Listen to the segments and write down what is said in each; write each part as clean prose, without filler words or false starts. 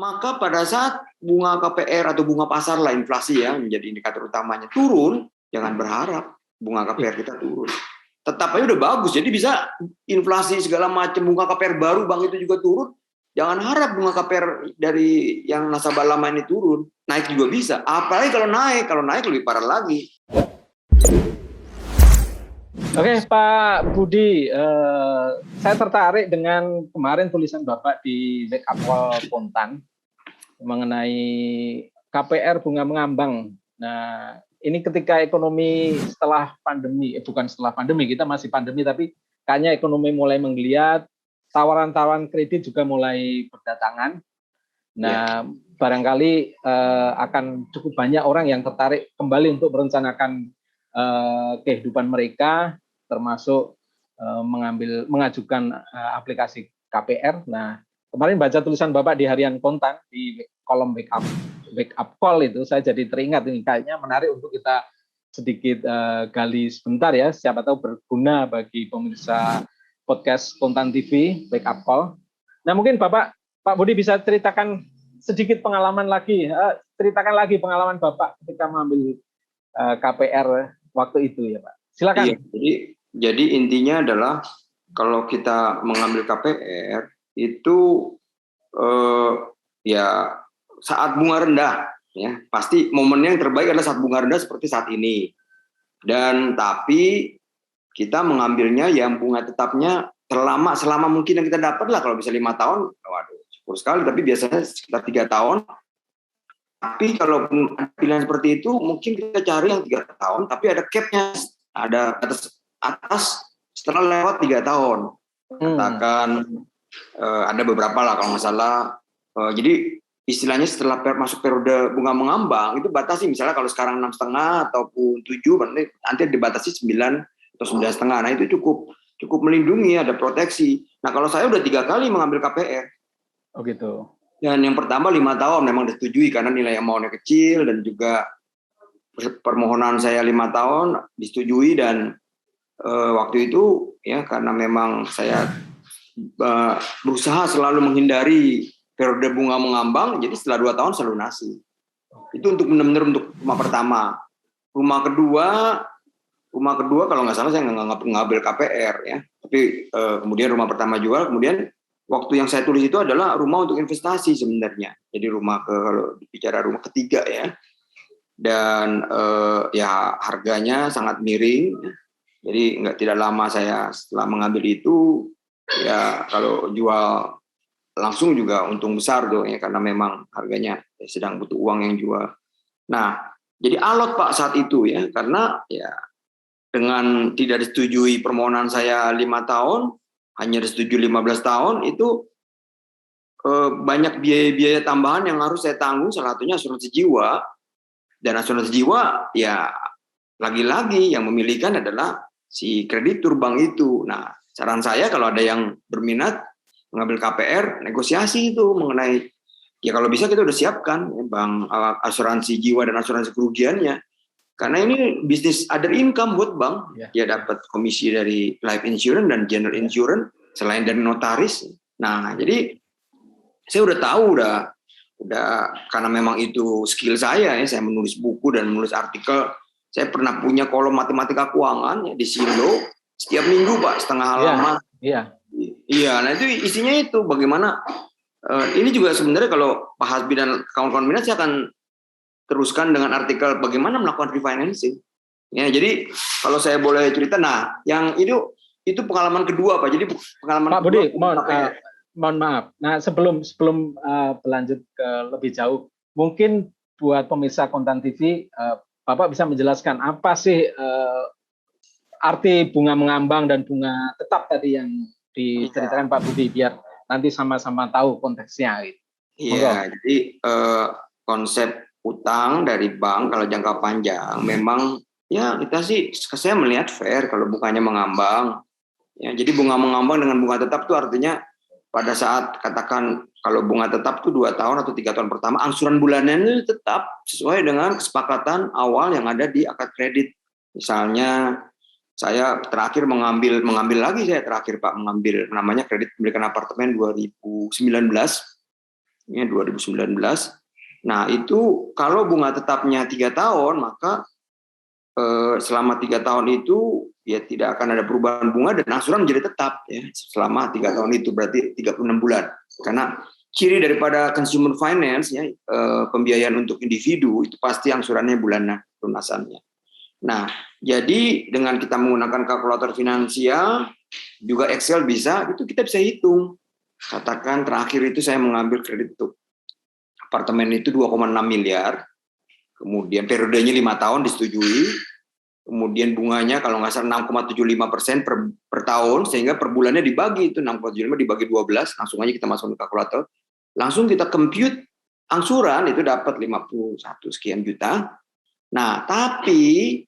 maka pada saat bunga KPR atau bunga pasar lah, inflasi ya menjadi indikator utamanya, turun, jangan berharap bunga KPR kita turun. Tetap aja udah bagus, jadi bisa inflasi segala macam, bunga KPR baru bank itu juga turun. Jangan harap bunga KPR dari yang nasabah lama ini turun, naik juga bisa. Apalagi kalau naik lebih parah lagi. Oke, Pak Budi, saya tertarik dengan kemarin tulisan Bapak di Wake Up Call Pontan mengenai KPR bunga mengambang. Nah, ini ketika ekonomi setelah pandemi, bukan setelah pandemi, kita masih pandemi, tapi kayaknya ekonomi mulai menggeliat, tawaran-tawaran kredit juga mulai berdatangan. Nah, barangkali akan cukup banyak orang yang tertarik kembali untuk merencanakan kehidupan mereka, termasuk mengajukan aplikasi KPR. Nah, kemarin baca tulisan Bapak di Harian Kontan di kolom Wake Up Call itu, saya jadi teringat ini kayaknya menarik untuk kita sedikit gali sebentar ya. Siapa tahu berguna bagi pemirsa podcast Kontan TV Wake Up Call. Nah, mungkin Pak Budi bisa ceritakan sedikit pengalaman lagi, ceritakan lagi pengalaman Bapak ketika mengambil KPR waktu itu ya Pak. Silakan. Iya, jadi intinya adalah kalau kita mengambil KPR itu ya saat bunga rendah, ya pasti momennya yang terbaik adalah saat bunga rendah seperti saat ini. Dan tapi kita mengambilnya yang bunga tetapnya terlama selama mungkin yang kita dapat lah. Kalau bisa 5 tahun, waduh syukur sekali. Tapi biasanya sekitar 3 tahun. Tapi kalau pilihan seperti itu, mungkin kita cari yang 3 tahun, tapi ada cap-nya, ada atas setelah lewat 3 tahun. Katakan ada beberapa lah kalau nggak salah. Jadi istilahnya setelah masuk periode bunga mengambang, itu batasi. Misalnya kalau sekarang 6,5 ataupun 7, nanti dibatasi 9 atau 9,5. Nah itu cukup melindungi, ada proteksi. Nah kalau saya udah 3 kali mengambil KPR. Oh gitu. Dan yang pertama 5 tahun memang disetujui karena nilai amount-nya kecil dan juga permohonan saya 5 tahun disetujui dan waktu itu ya karena memang saya berusaha selalu menghindari periode bunga mengambang, jadi setelah 2 tahun saya lunasi. Itu untuk benar-benar untuk rumah pertama. Rumah kedua kalau nggak salah saya nggak ngambil KPR ya, tapi kemudian rumah pertama juga, kemudian waktu yang saya tulis itu adalah rumah untuk investasi sebenarnya. Jadi kalau bicara rumah ketiga ya. Dan ya harganya sangat miring. Jadi tidak lama saya setelah mengambil itu ya kalau jual langsung juga untung besar tuh ya karena memang harganya sedang butuh uang yang jual. Nah, jadi alot Pak saat itu ya karena ya dengan tidak disetujui permohonan saya 5 tahun, hanya disetujui 15 tahun, itu banyak biaya-biaya tambahan yang harus saya tanggung, salah satunya asuransi jiwa. Dan asuransi jiwa, ya lagi-lagi yang memilihkan adalah si kreditur bank itu. Nah, saran saya kalau ada yang berminat mengambil KPR, negosiasi itu mengenai, ya kalau bisa kita udah siapkan ya, bank asuransi jiwa dan asuransi kerugiannya. Karena ini bisnis other income buat bank, dia dapat komisi dari life insurance dan general insurance selain dari notaris. Nah, jadi saya udah tahu udah karena memang itu skill saya ya, saya menulis buku dan menulis artikel. Saya pernah punya kolom matematika keuangan ya, di Sindo setiap minggu Pak, setengah halaman. Iya, nah itu isinya itu bagaimana ini juga sebenarnya kalau Pak Hasbi dan kawan-kawan minat saya akan teruskan dengan artikel bagaimana melakukan refinancing. Ya, jadi kalau saya boleh cerita, nah yang itu pengalaman kedua Pak. Jadi pengalaman Pak Budi, mohon maaf. Nah sebelum berlanjut ke lebih jauh, mungkin buat pemirsa Kontan TV, Bapak bisa menjelaskan apa sih arti bunga mengambang dan bunga tetap tadi yang diceritakan Pak Budi, biar nanti sama-sama tahu konteksnya. Iya, jadi konsep utang dari bank kalau jangka panjang memang ya kita sih saya melihat fair kalau bunganya mengambang. Ya, jadi bunga mengambang dengan bunga tetap itu artinya pada saat katakan kalau bunga tetap itu 2 tahun atau 3 tahun pertama angsuran bulanannya tetap sesuai dengan kesepakatan awal yang ada di akad kredit. Misalnya saya terakhir mengambil lagi saya terakhir Pak mengambil namanya kredit pemilikan apartemen 2019. ya 2019. Nah itu kalau bunga tetapnya 3 tahun, maka selama 3 tahun itu ya tidak akan ada perubahan bunga dan angsuran menjadi tetap ya selama 3 tahun itu, berarti 36 bulan. Karena ciri daripada consumer finance ya, pembiayaan untuk individu itu pasti angsurannya bulanan lunasannya. Nah, jadi dengan kita menggunakan kalkulator finansial, juga Excel bisa, itu kita bisa hitung. Katakan terakhir itu saya mengambil kredit untuk apartemen itu 2,6 miliar, kemudian periodenya 5 tahun disetujui, kemudian bunganya kalau nggak salah 6,75% per tahun, sehingga per bulannya dibagi itu 6,75 dibagi 12, langsung aja kita masuk ke kalkulator, langsung kita compute angsuran itu dapat 51 sekian juta. Nah, tapi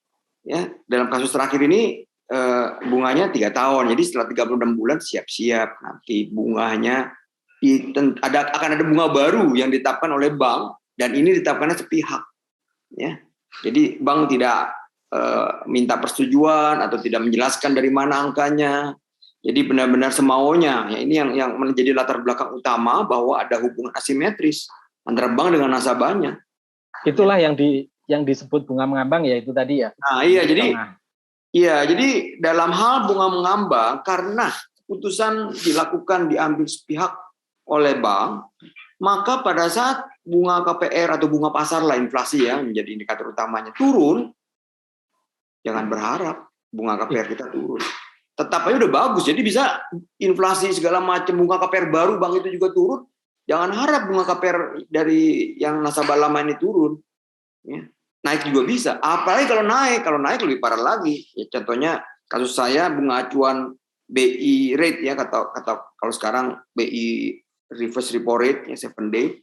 ya dalam kasus terakhir ini bunganya 3 tahun, jadi setelah 36 bulan siap-siap nanti bunganya akan ada bunga baru yang ditetapkan oleh bank, dan ini ditetapkannya sepihak ya. Jadi bank tidak minta persetujuan atau tidak menjelaskan dari mana angkanya, jadi benar-benar semaunya ya. Ini yang menjadi latar belakang utama bahwa ada hubungan asimetris antara bank dengan nasabahnya. Itulah yang disebut bunga mengambang ya, itu tadi ya. Nah iya, jadi dalam hal bunga mengambang, karena keputusan diambil sepihak oleh bank, maka pada saat bunga KPR atau bunga pasar lah, inflasi ya menjadi indikator utamanya, turun, jangan berharap bunga KPR kita turun. Tetap aja udah bagus, jadi bisa inflasi segala macam, bunga KPR baru bank itu juga turun, jangan harap bunga KPR dari yang nasabah lama ini turun. Ya. Naik juga bisa, apalagi kalau naik lebih parah lagi. Ya, contohnya kasus saya bunga acuan BI rate ya, kata kalau sekarang BI reverse repo rate ya 7 day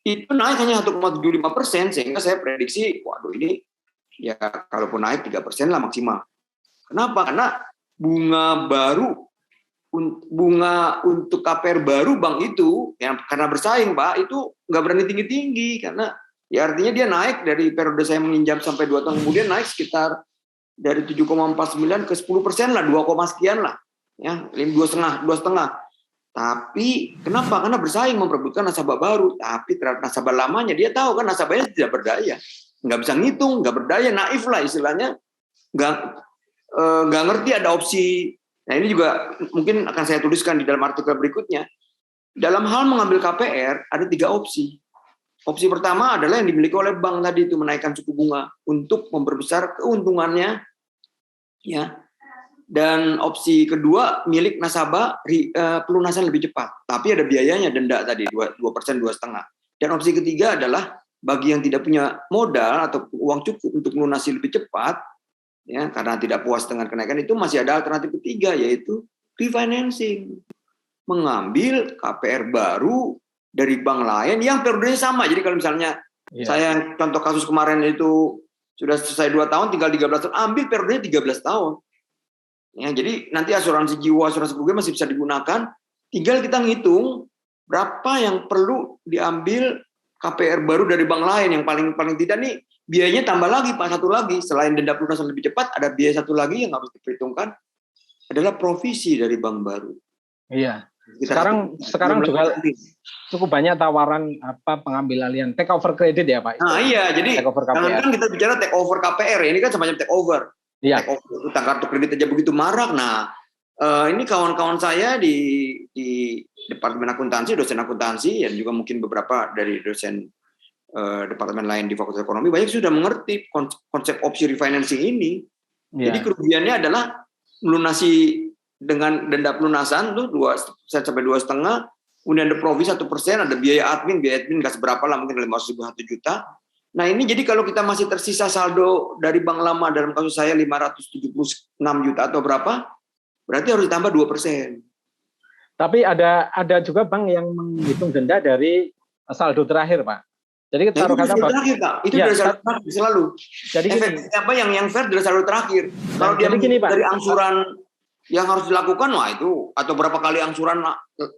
itu naik hanya 1,75%, sehingga saya prediksi waduh ini ya kalaupun naik 3% lah maksimal. Kenapa? Karena bunga untuk KPR baru bank itu yang karena bersaing Pak itu nggak berani tinggi-tinggi, karena ya artinya dia naik dari periode saya meminjam sampai 2 tahun kemudian naik sekitar dari 7,49 ke 10% lah, 2, sekian lah ya, 2,5. Tapi kenapa? Karena bersaing memperebutkan nasabah baru, tapi terhadap nasabah lamanya dia tahu kan nasabahnya tidak berdaya, nggak bisa ngitung, nggak berdaya, naif lah istilahnya, nggak ngerti ada opsi. Nah ini juga mungkin akan saya tuliskan di dalam artikel berikutnya. Dalam hal mengambil KPR ada 3 opsi. Opsi pertama adalah yang dimiliki oleh bank tadi itu, menaikkan suku bunga untuk memperbesar keuntungannya ya. Dan opsi kedua milik nasabah, pelunasan lebih cepat, tapi ada biayanya, denda tadi 2%, 2,5%. Dan opsi ketiga adalah bagi yang tidak punya modal atau uang cukup untuk melunasi lebih cepat ya, karena tidak puas dengan kenaikan, itu masih ada alternatif ketiga, yaitu refinancing, mengambil KPR baru dari bank lain yang periodenya sama. Jadi kalau misalnya saya contoh kasus kemarin itu sudah selesai 2 tahun, tinggal 13 tahun, ambil periodenya 13 tahun. Ya, jadi nanti asuransi jiwa, asuransi kerugian masih bisa digunakan. Tinggal kita ngitung berapa yang perlu diambil KPR baru dari bank lain, yang paling tidak nih biayanya tambah lagi Pak, satu lagi selain denda pelunasan lebih cepat, ada biaya satu lagi yang harus diperhitungkan adalah provisi dari bank baru. Iya. Sekarang juga cukup banyak tawaran pengambil alihan take over kredit ya Pak. Nah iya, jadi kan kita bicara take over KPR, ini kan semacam take over. Iya. Take over utang kartu kredit aja begitu marak. Nah ini kawan-kawan saya di Departemen Akuntansi, dosen akuntansi, dan juga mungkin beberapa dari dosen departemen lain di Fakultas Ekonomi banyak sudah mengerti konsep opsi refinancing ini. Yeah. Jadi kerugiannya adalah melunasi dengan denda pelunasan tuh 2% sampai 2,5%, kemudian ada provisi 1%, ada biaya admin nggak seberapa lah, mungkin 500.000 juta. Nah ini jadi kalau kita masih tersisa saldo dari bank lama, dalam kasus saya 576 juta atau berapa, berarti harus ditambah 2%. Tapi ada juga bank yang menghitung denda dari saldo terakhir Pak. Jadi kita taruh kata terakhir Pak, itu dari saldo terakhir selalu. Jadi apa yang fair dari saldo terakhir. Kalau dia gini, Pak, dari angsuran yang harus dilakukan, wah itu, atau berapa kali angsuran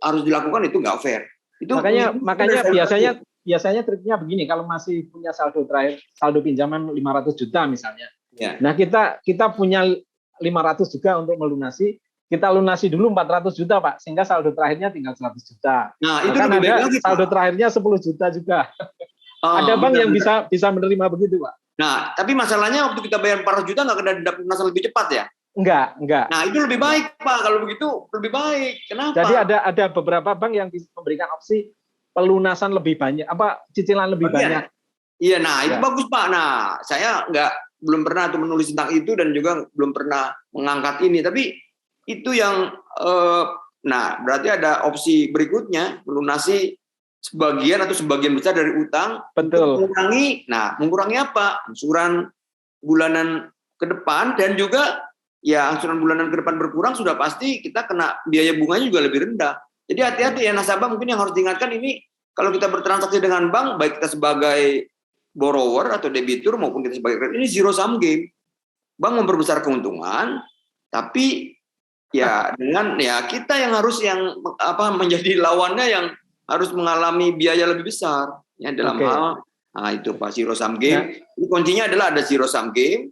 harus dilakukan, itu nggak fair. Itu makanya biasanya triknya begini, kalau masih punya saldo terakhir, saldo pinjaman 500 juta misalnya. Ya. Nah kita punya 500 juga untuk melunasi, kita lunasi dulu 400 juta Pak, sehingga saldo terakhirnya tinggal 100 juta. Nah, itu Bahkan lebih baik ada lagi, saldo Pak. terakhirnya 10 juta juga. Ada bank yang bisa menerima begitu Pak. Nah, tapi masalahnya waktu kita bayar 400 juta nggak kena denda pelunasan lebih cepat ya? Enggak. Nah, itu lebih baik Pak, kalau begitu lebih baik. Kenapa? Jadi ada beberapa bank yang bisa memberikan opsi pelunasan lebih banyak, cicilan lebih banyak. Iya, nah itu bagus Pak. Nah, saya belum pernah tuh menulis tentang itu dan juga belum pernah mengangkat ini. Tapi itu yang, nah berarti ada opsi berikutnya, melunasi sebagian atau sebagian besar dari utang. Betul. Untuk mengurangi apa? Angsuran bulanan ke depan, dan juga ya angsuran bulanan ke depan berkurang, sudah pasti kita kena biaya bunganya juga lebih rendah. Jadi hati-hati ya nasabah, mungkin yang harus diingatkan ini, kalau kita bertransaksi dengan bank, baik kita sebagai borrower atau debitur maupun kita sebagai kredit, ini zero sum game. Bank memperbesar keuntungan, tapi ya dengan ya kita yang harus menjadi lawannya, yang harus mengalami biaya lebih besar ya dalam hal itu Pak, zero sum game. Ini kuncinya adalah ada zero sum game,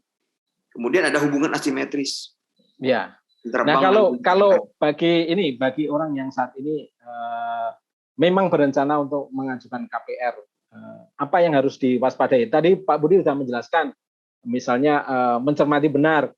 kemudian ada hubungan asimetris. Ya. Nah, kalau bagi orang yang saat ini memang berencana untuk mengajukan KPR, apa yang harus diwaspadai? Tadi Pak Budi sudah menjelaskan, misalnya mencermati benar,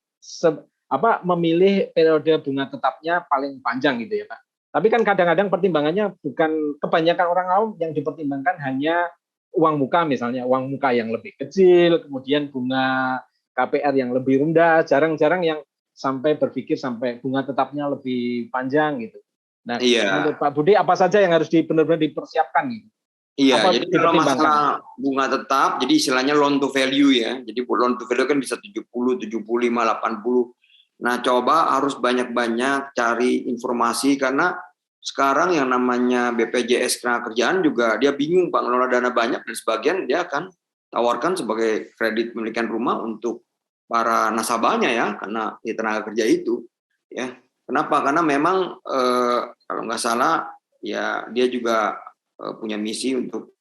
memilih periode bunga tetapnya paling panjang gitu ya Pak. Tapi kan kadang-kadang pertimbangannya bukan, kebanyakan orang awam yang dipertimbangkan hanya uang muka, misalnya uang muka yang lebih kecil, kemudian bunga KPR yang lebih rendah, jarang-jarang yang sampai berpikir sampai bunga tetapnya lebih panjang gitu. Nah, menurut Pak Budi apa saja yang harus benar-benar dipersiapkan gitu? Iya, jadi kalau masalah bunga tetap, jadi istilahnya loan to value ya. Jadi loan to value kan bisa 70, 75, 80. Nah, coba harus banyak-banyak cari informasi, karena sekarang yang namanya BPJS Ketenagakerjaan juga dia bingung Pak, ngelola dana banyak, dan sebagian dia akan tawarkan sebagai kredit pemilikan rumah untuk para nasabahnya ya, karena di tenaga kerja itu ya. Kenapa? Karena memang kalau nggak salah ya dia juga punya misi untuk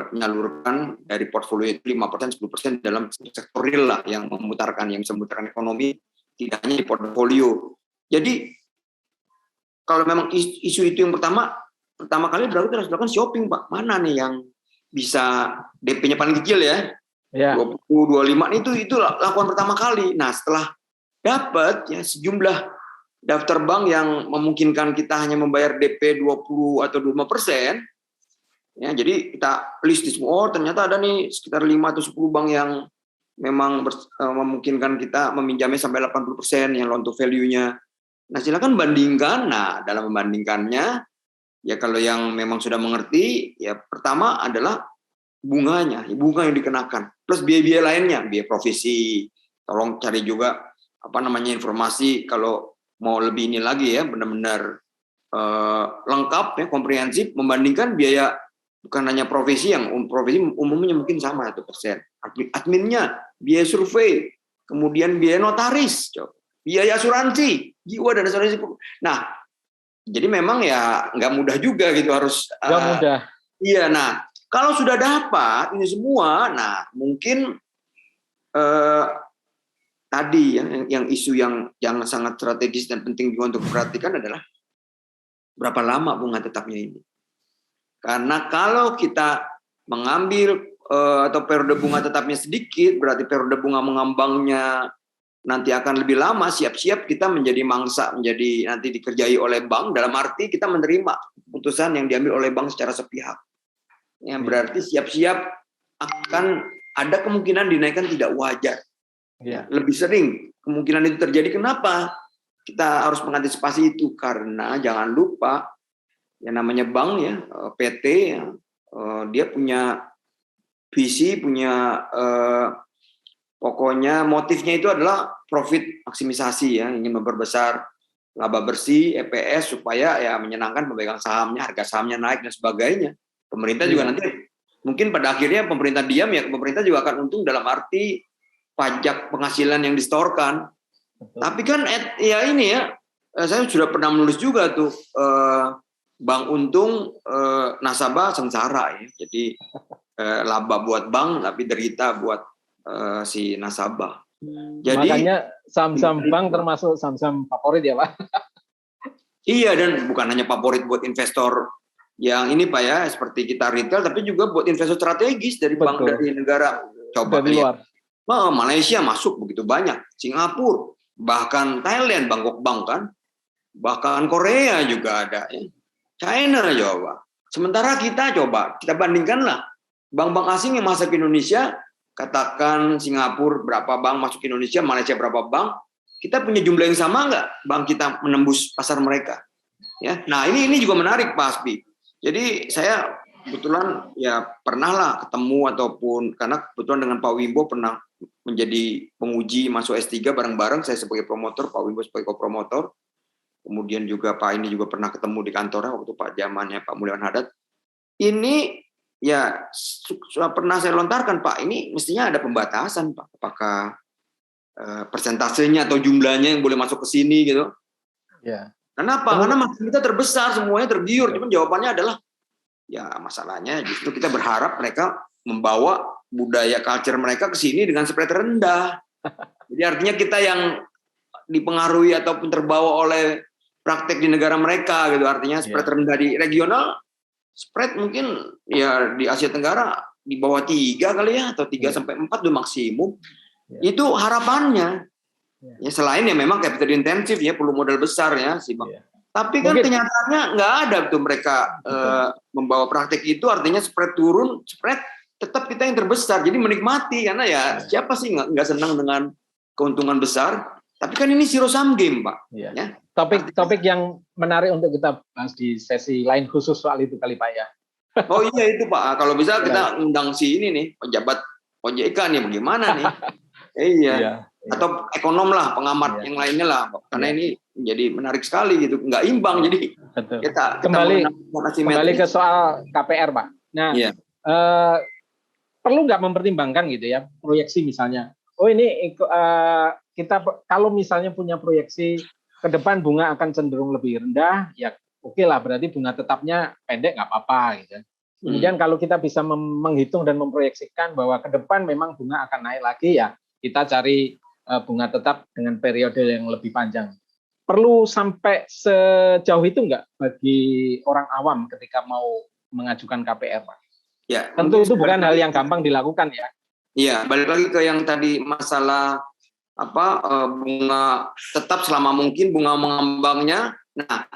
menyalurkan dari portfolio itu 5%, 10% dalam sektor real lah, yang yang bisa memutarkan ekonomi, tidak hanya di portfolio. Jadi kalau memang isu itu yang pertama kali berarti harus dilakukan shopping Pak. Mana nih yang bisa DP-nya paling kecil ya? 20, 25 itu lakukan pertama kali. Nah, setelah dapat ya sejumlah daftar bank yang memungkinkan kita hanya membayar DP 20 atau 25%, ya, jadi kita list di semua, ternyata ada nih sekitar 5 atau 10 bank yang memang memungkinkan kita meminjamnya sampai 80% yang loan to value-nya. Nah, silakan bandingkan. Nah, dalam membandingkannya, ya kalau yang memang sudah mengerti, ya pertama adalah bunga yang dikenakan, plus biaya-biaya lainnya, biaya provisi. Tolong cari juga informasi kalau mau lebih ini lagi ya, benar-benar lengkap ya, komprehensif, membandingkan biaya bukan hanya provisi, yang provisi umumnya mungkin sama 1%. Adminnya, biaya survei, kemudian biaya notaris, biaya asuransi, jiwa dan asuransi. Nah, jadi memang ya nggak mudah juga gitu, harus. Nggak mudah. Iya, nah kalau sudah dapat ini semua, nah mungkin tadi yang isu yang sangat strategis dan penting juga untuk diperhatikan adalah berapa lama bunga tetapnya ini. Karena kalau kita mengambil atau periode bunga tetapnya sedikit, berarti periode bunga mengambangnya nanti akan lebih lama. Siap-siap kita menjadi mangsa, menjadi nanti dikerjai oleh bank, dalam arti kita menerima keputusan yang diambil oleh bank secara sepihak. Yang berarti siap-siap akan ada kemungkinan dinaikkan tidak wajar. Ya, lebih sering kemungkinan itu terjadi. Kenapa kita harus mengantisipasi itu? Karena jangan lupa yang namanya bank ya, PT ya, dia punya visi, punya pokoknya motifnya itu adalah profit maksimisasi ya, ingin memperbesar laba bersih, EPS, supaya ya menyenangkan pemegang sahamnya, harga sahamnya naik dan sebagainya. Pemerintah juga nanti mungkin pada akhirnya pemerintah diam ya, pemerintah juga akan untung dalam arti pajak penghasilan yang distorkan. Tapi kan ya ini ya, saya sudah pernah menulis juga tuh, bank untung, nasabah sengsara ya. Jadi laba buat bank tapi derita buat si nasabah. Jadi makanya saham-saham bank termasuk saham-saham favorit ya Pak. Iya, dan bukan hanya favorit buat investor yang ini Pak ya, seperti kita retail, tapi juga buat investor strategis dari bank dari negara. Coba dari luar. Malaysia masuk begitu banyak, Singapura, bahkan Thailand, Bangkok Bank kan, bahkan Korea juga ada, ya. China coba. Sementara kita bandingkanlah bank-bank asing yang masuk ke Indonesia, katakan Singapura berapa bank masuk ke Indonesia, Malaysia berapa bank, kita punya jumlah yang sama nggak bank kita menembus pasar mereka? Ya, nah ini juga menarik Pak Hasbi. Jadi saya kebetulan ya pernah lah ketemu ataupun karena kebetulan dengan Pak Wimbo pernah menjadi penguji masuk S3 bareng-bareng, saya sebagai promotor, Pak Wimbo sebagai kopromotor. Kemudian juga Pak ini juga pernah ketemu di kantornya waktu Pak zamannya Pak Mulyawan Hadad. Ini ya sudah pernah saya lontarkan Pak, ini mestinya ada pembatasan Pak. Apakah persentasenya atau jumlahnya yang boleh masuk ke sini gitu? Ya. Kenapa? Karena maksud kita terbesar, semuanya tergiur. Cuman jawabannya adalah ya masalahnya justru kita berharap mereka membawa budaya culture mereka ke sini dengan spread rendah. Jadi artinya kita yang dipengaruhi ataupun terbawa oleh praktek di negara mereka gitu, artinya spread rendah di regional, spread mungkin ya di Asia Tenggara di bawah 3 kali ya, atau 3 sampai 4 itu maksimum. Itu harapannya. Ya selain ya memang capital intensif ya, perlu modal besar ya sih Bang. Tapi kan kenyataannya nggak ada tuh mereka membawa praktek itu, artinya spread turun, spread tetap kita yang terbesar. Jadi menikmati karena ya siapa sih nggak senang dengan keuntungan besar. Tapi kan ini zero sum game, Pak. Ya. Topik yang menarik untuk kita bahas di sesi lain khusus soal itu kali Pak ya. Oh iya itu Pak. Kalau bisa kita undang si ini nih, pejabat OJK nih bagaimana nih? Iya. Atau ekonom lah, pengamat yang lainnya lah. Karena ini menjadi menarik sekali gitu. Nggak imbang jadi. Kita kembali ke soal KPR Pak. Nah, perlu nggak mempertimbangkan gitu ya proyeksi misalnya. Oh ini kita kalau misalnya punya proyeksi ke depan bunga akan cenderung lebih rendah, ya oke lah, berarti bunga tetapnya pendek nggak apa-apa gitu. Kemudian kalau kita bisa menghitung dan memproyeksikan bahwa ke depan memang bunga akan naik lagi, ya kita cari bunga tetap dengan periode yang lebih panjang. Perlu sampai sejauh itu nggak bagi orang awam ketika mau mengajukan KPR, Pak? Ya, tentu itu bukan hal yang gampang dilakukan ya. Iya, balik lagi ke yang tadi masalah bunga tetap selama mungkin bunga mengambangnya. Nah,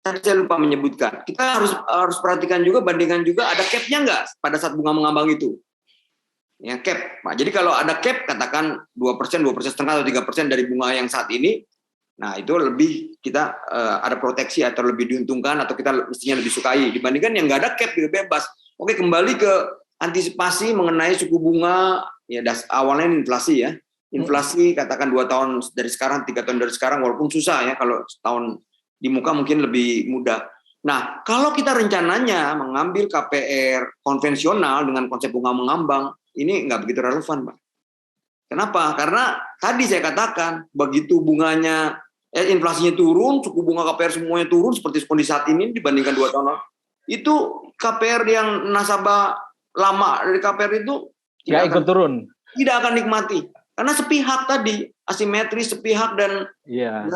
tadi saya lupa menyebutkan. Kita harus perhatikan juga, bandingkan juga ada cap-nya nggak pada saat bunga mengambang itu. Ya, cap. Nah, jadi kalau ada cap, katakan 2%, 2,5% atau 3% dari bunga yang saat ini, nah itu lebih kita ada proteksi atau lebih diuntungkan atau kita mestinya lebih sukai dibandingkan yang nggak ada cap gitu bebas. Oke, kembali ke antisipasi mengenai suku bunga, ya awalnya inflasi ya. Inflasi katakan 2 tahun dari sekarang, 3 tahun dari sekarang, walaupun susah ya, kalau setahun di muka mungkin lebih mudah. Nah, kalau kita rencananya mengambil KPR konvensional dengan konsep bunga mengambang, ini nggak begitu relevan, Pak. Kenapa? Karena tadi saya katakan, begitu bunganya, inflasinya turun, suku bunga KPR semuanya turun, seperti kondisi saat ini dibandingkan 2 tahun lalu, itu KPR yang nasabah lama dari KPR itu tidak ikut turun, tidak akan nikmati karena sepihak tadi, asimetris sepihak dan ya,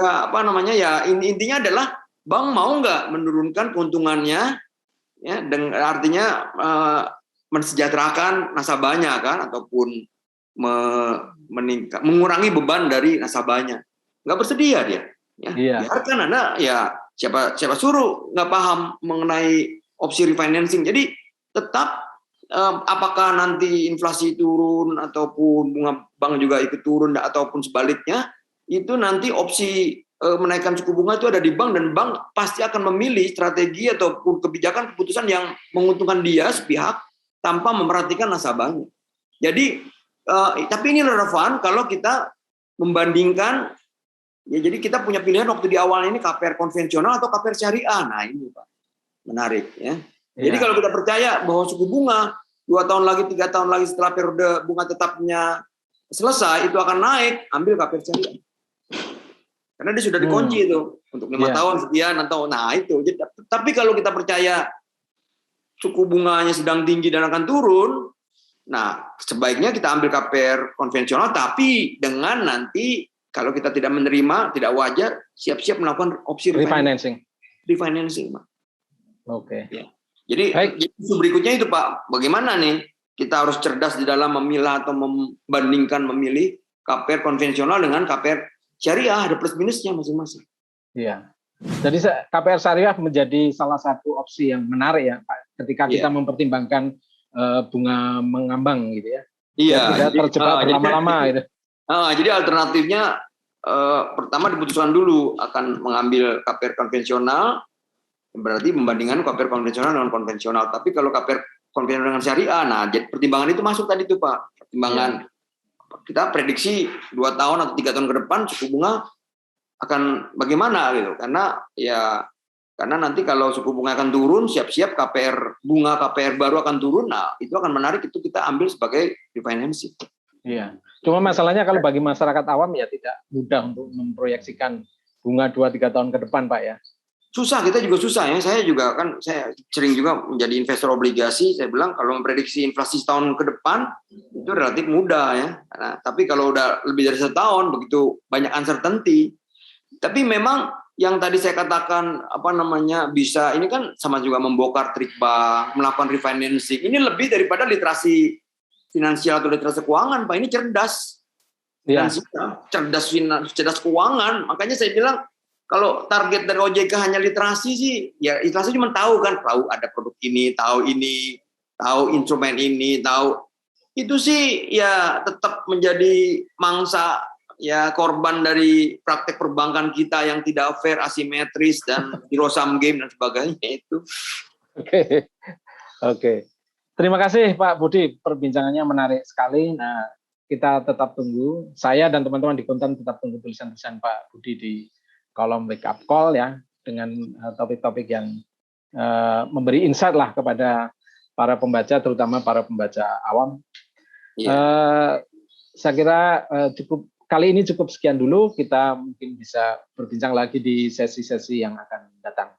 intinya adalah bank mau nggak menurunkan keuntungannya ya, dengan artinya mensejahterakan nasabahnya kan, ataupun mengurangi beban dari nasabahnya. Nggak bersedia dia ya. Biarkan Anda ya, siapa suruh nggak paham mengenai opsi refinancing. Jadi tetap apakah nanti inflasi turun ataupun bunga bank juga ikut turun ataupun sebaliknya, itu nanti opsi menaikkan suku bunga itu ada di bank, dan bank pasti akan memilih strategi ataupun kebijakan keputusan yang menguntungkan dia sepihak tanpa memperhatikan nasabahnya. Jadi tapi ini relevan kalau kita membandingkan ya, jadi kita punya pilihan waktu di awal ini KPR konvensional atau KPR syariah. Nah ini Pak, menarik ya. Jadi kalau kita percaya bahwa suku bunga 2 tahun lagi, 3 tahun lagi setelah periode bunga tetapnya selesai itu akan naik, ambil KPR syariah. Karena dia sudah dikunci itu untuk 5 tahun sekian atau itu. Jadi, tapi kalau kita percaya suku bunganya sedang tinggi dan akan turun, Nah, sebaiknya kita ambil KPR konvensional, tapi dengan nanti kalau kita tidak menerima, tidak wajar, siap-siap melakukan opsi refinancing. Refinancing, Pak. Oke. Ya. Jadi isu berikutnya itu, Pak, bagaimana nih kita harus cerdas di dalam memilah atau membandingkan memilih KPR konvensional dengan KPR syariah, ada plus minusnya masing-masing. Iya. Jadi KPR syariah menjadi salah satu opsi yang menarik ya, Pak, ketika kita mempertimbangkan bunga mengambang gitu ya. Iya. Tidak terjebak berlama-lama gitu. Jadi alternatifnya pertama diputuskan dulu akan mengambil KPR konvensional, berarti membandingkan KPR konvensional dengan konvensional. Tapi kalau KPR konvensional dengan syariah, nah jadi pertimbangan itu masuk tadi tuh Pak. Pertimbangan kita prediksi 2 tahun atau 3 tahun ke depan suku bunga akan bagaimana gitu. Karena nanti kalau suku bunga akan turun, siap-siap bunga KPR baru akan turun. Nah, itu akan menarik, itu kita ambil sebagai refinancing. Iya. Cuma masalahnya kalau bagi masyarakat awam ya tidak mudah untuk memproyeksikan bunga 2-3 tahun ke depan, Pak ya. Susah, kita juga susah ya. Saya sering juga menjadi investor obligasi. Saya bilang kalau memprediksi inflasi setahun ke depan itu relatif mudah ya. Nah, tapi kalau udah lebih dari setahun begitu banyak uncertainty. Tapi memang yang tadi saya katakan bisa ini kan sama juga membongkar trik bank, melakukan refinancing. Ini lebih daripada literasi finansial atau literasi keuangan, Pak. Ini cerdas. Ya. Cerdas keuangan. Makanya saya bilang kalau target dari OJK hanya literasi sih, ya literasi cuma tahu ada produk ini, tahu instrumen ini, tahu itu sih ya tetap menjadi mangsa ya korban dari praktek perbankan kita yang tidak fair, asimetris dan zero sum game dan sebagainya itu. Oke. Terima kasih Pak Budi, perbincangannya menarik sekali. Nah, kita tetap tunggu. Saya dan teman-teman di Kontan tetap tunggu tulisan-tulisan Pak Budi di kolom wake up call ya, dengan topik-topik yang memberi insight lah kepada para pembaca, terutama para pembaca awam. Saya kira kali ini cukup sekian dulu. Kita mungkin bisa berbincang lagi di sesi-sesi yang akan datang.